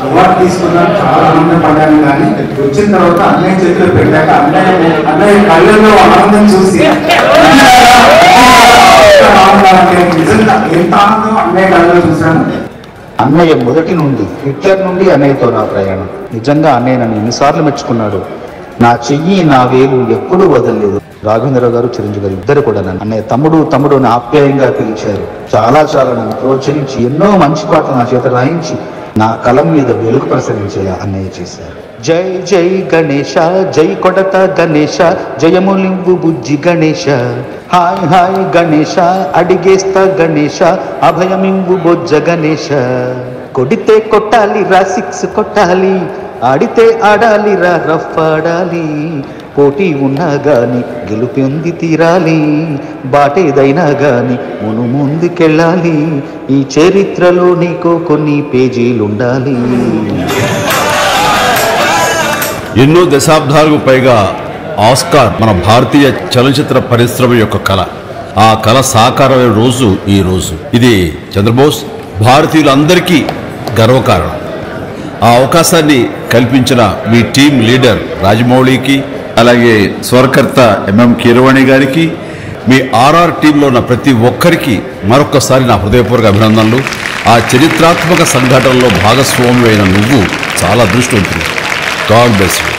Award తీసుకున్నాను, చాలా ఆనందపడ్డాను. కానీ వచ్చిన తర్వాత అన్నయ్య చేతిలో పెట్టాక అన్నయ్య కళ్ళల్లో ఆనందం చూసి నిజంగా ఎంత ఆనందం అన్నయ్య కళ్ళలో చూశాను. అన్నయ్య మొదటి నుండి హిట్లర్ నుండి అన్నయ్యతో నా ప్రయాణం. నిజంగా అన్నయ్య నన్ను ఎన్నిసార్లు మెచ్చుకున్నాడు. నా చెయ్యి నా వేలు ఎప్పుడూ వదలలేదు. రాఘవేంద్రరావు గారు, చిరంజీవి గారు ఇద్దరు కూడా నన్ను అన్నయ్య తమ్ముడు తమ్ముడు అని ఆప్యాయంగా పిలిచారు. చాలా నన్ను ప్రోత్సహించి ఎన్నో మంచి పాటలు నా చేత రాయించి నా కలం మీద వెలుగు ప్రసరించేలా అన్నయ్య చేశారు. జై జై గణేశ, జై కొడత గణేశ, జయములింబు బుజ్జి గణేశ, హాయ్ హాయ్ గణేశ, అడిగేస్తా గణేశ, అభయమింబు బొజ్జ గణేశ. కొడితే కొట్టాలి రా, సిక్స్ కొట్టాలి, ఆడితే ఆడాలి రా, రఫ్ ఆడాలి, పోటీ ఉన్నా గాని గెలుపొంది తీరాలి, బాటేదైనా గాని మును ముందుకెళ్ళాలి, ఈ చరిత్రలో నీకు కొన్ని పేజీలుండాలి. ఎన్నో దశాబ్దాలకు పైగా ఆస్కార్ మన భారతీయ చలనచిత్ర పరిశ్రమ యొక్క కళ. ఆ కళ సాకారమైన రోజు ఈ రోజు. ఇది చంద్రబోస్ భారతీయులందరికీ గర్వకారణం. ఆ అవకాశాన్ని కల్పించిన మీ టీం లీడర్ రాజమౌళికి, అలాగే స్వరకర్త ఎంఎం కీరవాణి గారికి, మీ ఆర్ఆర్ టీంలో ఉన్న ప్రతి ఒక్కరికి మరొక్కసారి నా హృదయపూర్వక అభినందనలు. ఆ చరిత్రాత్మక సంఘటనలో భాగస్వామి అయిన నువ్వు చాలా అదృష్టవంతుడు. God bless you.